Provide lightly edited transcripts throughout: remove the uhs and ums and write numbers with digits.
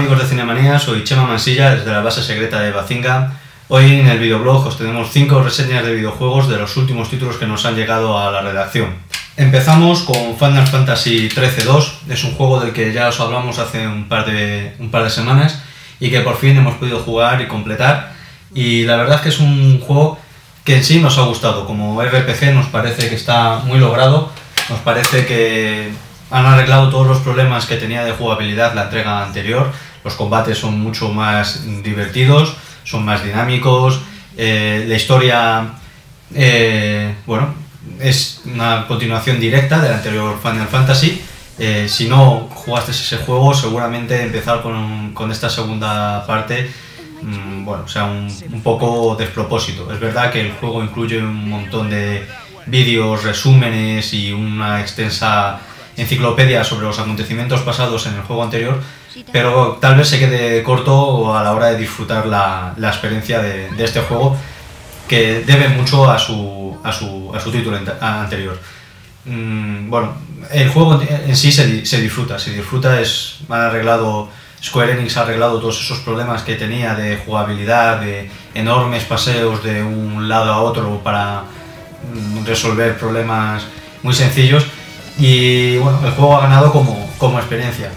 amigos de Cinemanía, soy Chema Mansilla desde la base secreta de Bazinga. Hoy en el videoblog os tenemos 5 reseñas de videojuegos de los últimos títulos que nos han llegado a la redacción. Empezamos con Final Fantasy XIII-2, es un juego del que ya os hablamos hace un par de semanas y que por fin hemos podido jugar y completar, y la verdad es que es un juego que en sí nos ha gustado. Como RPG nos parece que está muy logrado, nos parece que han arreglado todos los problemas que tenía de jugabilidad la entrega anterior. Los combates son mucho más divertidos, son más dinámicos, la historia bueno, es una continuación directa del anterior Final Fantasy. Si no jugaste ese juego, seguramente empezar con esta segunda parte bueno, o sea, un poco despropósito. Es verdad que el juego incluye un montón de vídeos, resúmenes y una extensa enciclopedia sobre los acontecimientos pasados en el juego anterior, pero tal vez se quede corto a la hora de disfrutar la experiencia de este juego, que debe mucho a su título anterior. Bueno, el juego en sí se disfruta, han arreglado, Square Enix ha arreglado todos esos problemas que tenía de jugabilidad, de enormes paseos de un lado a otro para resolver problemas muy sencillos. Y bueno, el juego ha ganado como experiencia.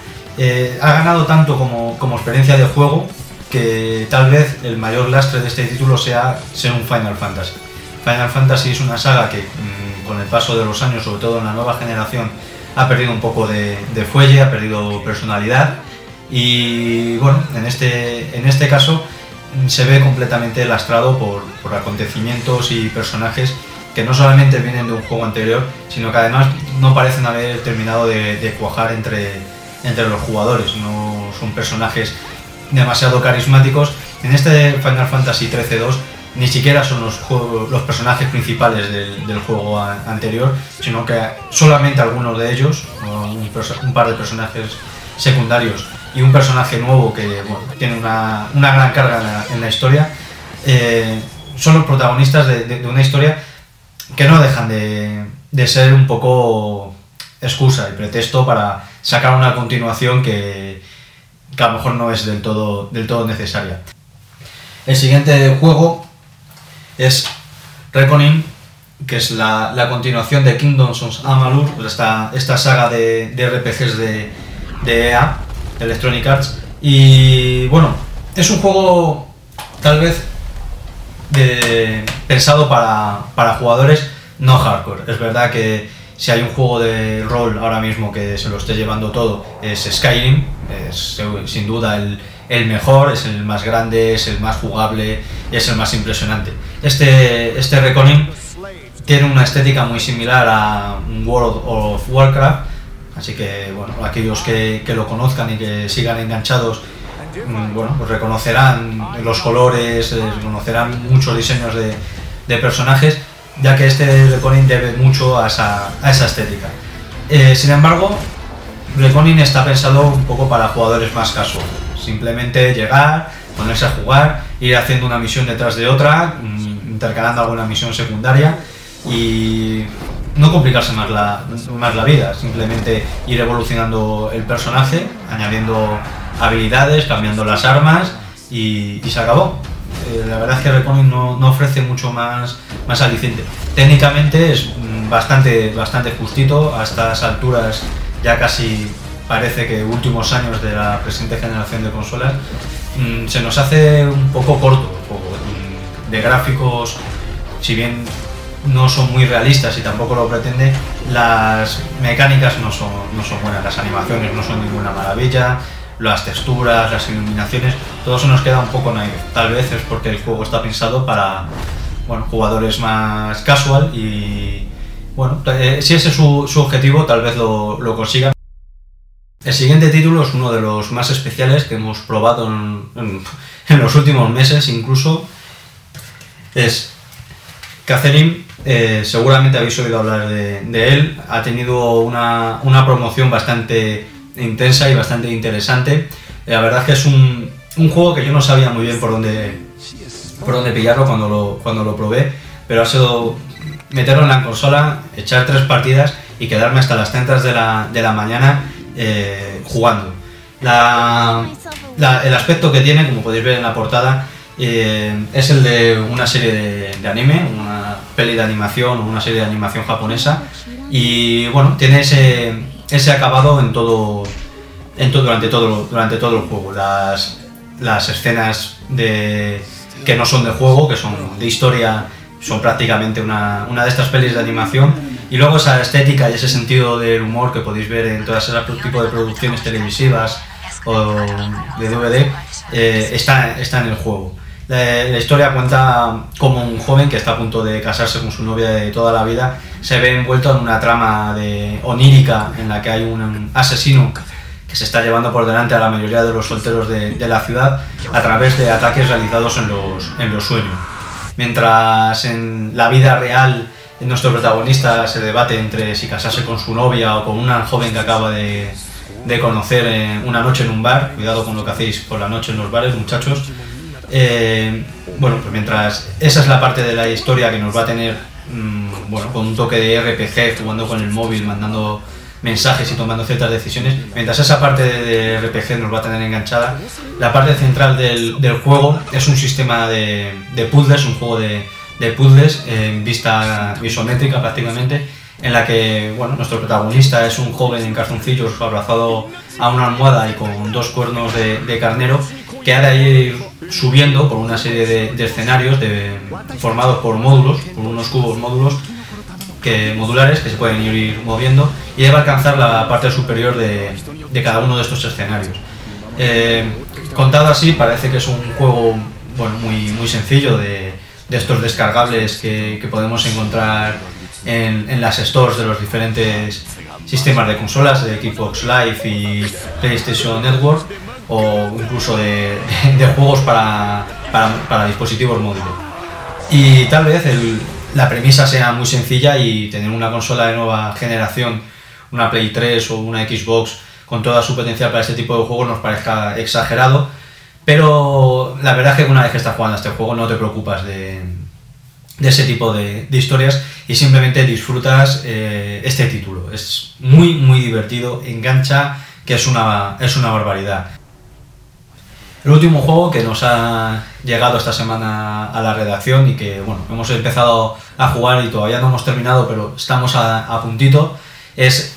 Ha ganado tanto como experiencia de juego que tal vez el mayor lastre de este título sea ser un Final Fantasy. Final Fantasy es una saga que con el paso de los años, sobre todo en la nueva generación, ha perdido un poco de fuelle, ha perdido personalidad, y bueno, en este caso se ve completamente lastrado por acontecimientos y personajes que no solamente vienen de un juego anterior, sino que además no parecen haber terminado de cuajar entre los jugadores. No son personajes demasiado carismáticos. En este Final Fantasy XIII-2 ni siquiera son los personajes principales del juego anterior, sino que solamente algunos de ellos, un par de personajes secundarios y un personaje nuevo que bueno, tiene una gran carga en la historia, son los protagonistas de una historia que no dejan de ser un poco excusa y pretexto para sacar una continuación que a lo mejor no es del todo necesaria. El siguiente juego es Reckoning, que es la continuación de Kingdoms of Amalur, esta saga de RPGs de EA, Electronic Arts. Y bueno, es un juego tal vez pensado para jugadores no hardcore. Es verdad que si hay un juego de rol ahora mismo que se lo esté llevando todo, es Skyrim. Es sin duda el mejor, es el más grande, es el más jugable y es el más impresionante. Este Reckoning tiene una estética muy similar a World of Warcraft, así que bueno, aquellos que lo conozcan y que sigan enganchados, bueno, pues reconocerán los colores, reconocerán muchos diseños de personajes, ya que este Reckoning debe mucho a esa estética. Sin embargo, Reckoning está pensado un poco para jugadores más casuales. Simplemente llegar, ponerse a jugar, ir haciendo una misión detrás de otra, intercalando alguna misión secundaria y no complicarse más la vida. Simplemente ir evolucionando el personaje, añadiendo habilidades, cambiando las armas y se acabó. La verdad es que Reckoning no ofrece mucho más aliciente. Técnicamente es bastante justito. A estas alturas ya casi parece que últimos años de la presente generación de consolas, se nos hace un poco corto. De gráficos, si bien no son muy realistas y tampoco lo pretende, las mecánicas no son buenas, las animaciones no son ninguna maravilla, las texturas, las iluminaciones, todo eso nos queda un poco naif. Tal vez es porque el juego está pensado para bueno, jugadores más casual y bueno, si ese es su objetivo, tal vez lo consigan. El siguiente título es uno de los más especiales que hemos probado en los últimos meses incluso. Es Catherine. Seguramente habéis oído hablar de él. Ha tenido una promoción bastante intensa y bastante interesante. La verdad es que es un juego que yo no sabía muy bien por dónde pillarlo cuando lo probé, pero ha sido meterlo en la consola, echar 3 partidas y quedarme hasta las tantas de la mañana jugando. El aspecto que tiene, como podéis ver en la portada, es el de una serie de anime, una peli de animación o una serie de animación japonesa, y bueno, tiene ese acabado durante todo el juego. Las escenas que no son de juego, que son de historia, son prácticamente una de estas pelis de animación, y luego esa estética y ese sentido del humor que podéis ver en todas esas tipos de producciones televisivas o de DVD está en el juego. La historia cuenta como un joven que está a punto de casarse con su novia de toda la vida se ve envuelto en una trama onírica en la que hay un asesino que se está llevando por delante a la mayoría de los solteros de la ciudad a través de ataques realizados en los sueños. Mientras en la vida real nuestro protagonista se debate entre si casarse con su novia o con una joven que acaba de conocer una noche en un bar. Cuidado con lo que hacéis por la noche en los bares, muchachos. Bueno, pues mientras esa es la parte de la historia que nos va a tener con un toque de RPG, jugando con el móvil, mandando mensajes y tomando ciertas decisiones, mientras esa parte de RPG nos va a tener enganchada, la parte central del juego es un sistema de puzzles, un juego de puzzles en vista isométrica prácticamente, en la que nuestro protagonista es un joven en calzoncillos abrazado a una almohada y con dos cuernos de carnero, que ha de ir subiendo por una serie de escenarios formados por módulos, por unos cubos modulares que se pueden ir moviendo, y debe alcanzar la parte superior de cada uno de estos escenarios. Contado así, parece que es un juego muy sencillo, de estos descargables que podemos encontrar en las stores de los diferentes sistemas de consolas, de Xbox Live y PlayStation Network, o incluso de juegos para dispositivos móviles. Y tal vez la premisa sea muy sencilla y tener una consola de nueva generación, una Play 3 o una Xbox con toda su potencial para este tipo de juegos nos parezca exagerado, pero la verdad es que una vez que estás jugando a este juego no te preocupas de ese tipo de historias y simplemente disfrutas este título. Es muy divertido, engancha, que es una barbaridad. El último juego que nos ha llegado esta semana a la redacción y que hemos empezado a jugar y todavía no hemos terminado, pero estamos a puntito, es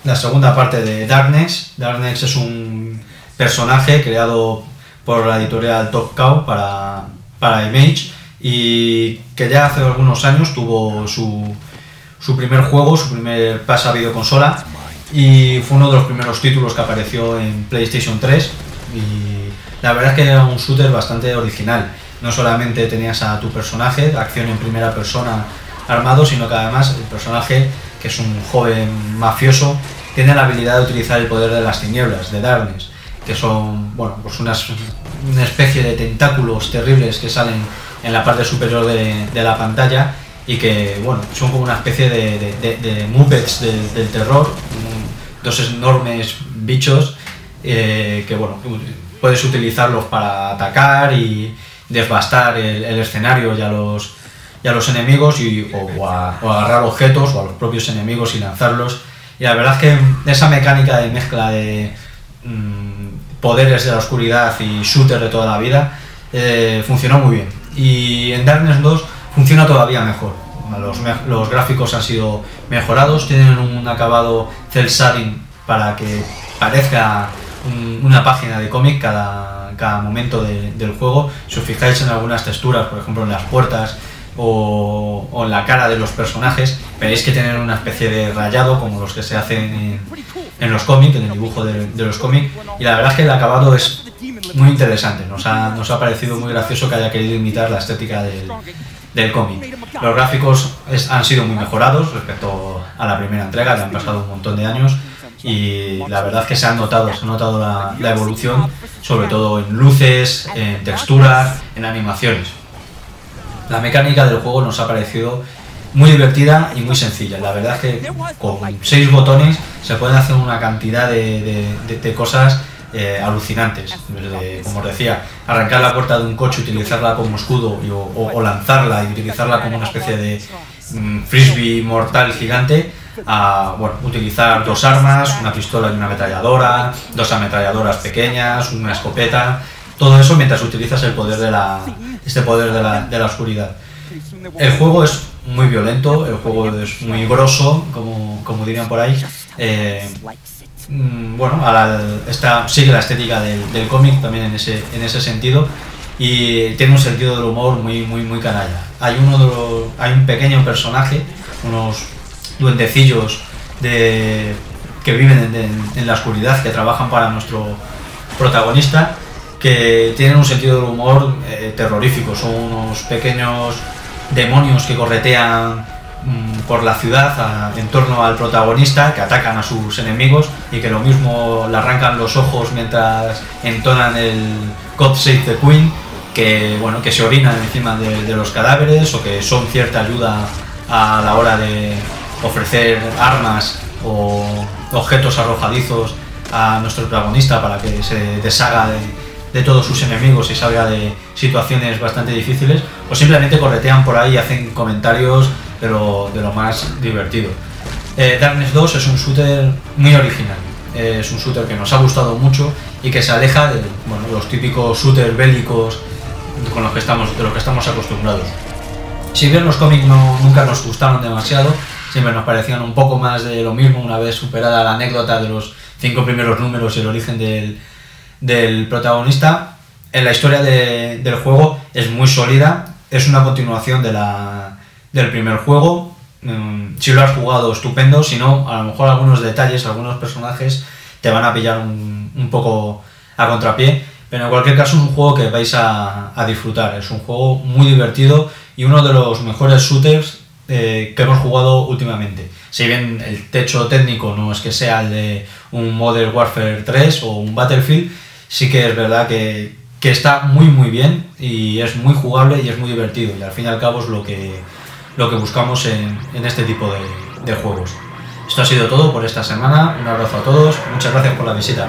la segunda parte de Darkness. Darkness es un personaje creado por la editorial Top Cow para Image, y que ya hace algunos años tuvo su primer juego, su primer pase a videoconsola, y fue uno de los primeros títulos que apareció en PlayStation 3, y la verdad es que era un shooter bastante original. No solamente tenías a tu personaje, acción en primera persona armado, sino que además el personaje, que es un joven mafioso, tiene la habilidad de utilizar el poder de las tinieblas, de Darkness, que son pues una especie de tentáculos terribles que salen en la parte superior de la pantalla y que son como una especie de Muppets del terror, dos enormes bichos que puedes utilizarlos para atacar y devastar el escenario y a los enemigos, o agarrar objetos o a los propios enemigos y lanzarlos. Y la verdad es que esa mecánica de mezcla de poderes de la oscuridad y shooter de toda la vida funcionó muy bien, y en Darkness 2 funciona todavía mejor. Los gráficos han sido mejorados, tienen un acabado cel shading para que parezca una página de cómic cada momento del juego. Si os fijáis en algunas texturas, por ejemplo en las puertas o en la cara de los personajes, veréis que tienen una especie de rayado como los que se hacen en los cómics, en el dibujo de los cómics, y la verdad es que el acabado es muy interesante. Nos ha parecido muy gracioso que haya querido imitar la estética del cómic. Los gráficos han sido muy mejorados respecto a la primera entrega, que han pasado un montón de años, y la verdad es que se ha notado la evolución, sobre todo en luces, en texturas, en animaciones. La mecánica del juego nos ha parecido muy divertida y muy sencilla. La verdad es que con 6 botones se pueden hacer una cantidad de cosas alucinantes. Como os decía, arrancar la puerta de un coche, utilizarla como escudo o lanzarla y utilizarla como una especie de frisbee mortal gigante, a utilizar dos armas, una pistola y una ametralladora, dos ametralladoras pequeñas, una escopeta, todo eso mientras utilizas el poder de la oscuridad. El juego es muy violento, el juego es muy grosso, como dirían por ahí. Sigue la estética del cómic también en ese sentido, y tiene un sentido del humor muy canalla. Hay un pequeño personaje, unos duendecillos que viven en la oscuridad, que trabajan para nuestro protagonista, que tienen un sentido del humor terrorífico. Son unos pequeños demonios que corretean por la ciudad en torno al protagonista, que atacan a sus enemigos y que lo mismo le arrancan los ojos mientras entonan el God Save the Queen, que se orinan encima de los cadáveres, o que son cierta ayuda a la hora de ofrecer armas o objetos arrojadizos a nuestro protagonista para que se deshaga de todos sus enemigos y salga de situaciones bastante difíciles, o simplemente corretean por ahí y hacen comentarios de lo más divertido. Darkness 2 es un shooter muy original, es un shooter que nos ha gustado mucho y que se aleja de los típicos shooters bélicos de los que estamos acostumbrados. Si bien los cómics nunca nos gustaron demasiado, siempre nos parecían un poco más de lo mismo, una vez superada la anécdota de los 5 primeros números y el origen del protagonista. En la historia del juego es muy sólida, es una continuación del primer juego. Si lo has jugado, estupendo; si no, a lo mejor algunos detalles, algunos personajes te van a pillar un poco a contrapié, pero en cualquier caso es un juego que vais a disfrutar. Es un juego muy divertido y uno de los mejores shooters que hemos jugado últimamente. Si bien el techo técnico no es que sea el de un Modern Warfare 3 o un Battlefield, sí que es verdad que está muy bien y es muy jugable y es muy divertido, y al fin y al cabo es lo que buscamos en este tipo de juegos. Esto ha sido todo por esta semana. Un abrazo a todos, muchas gracias por la visita.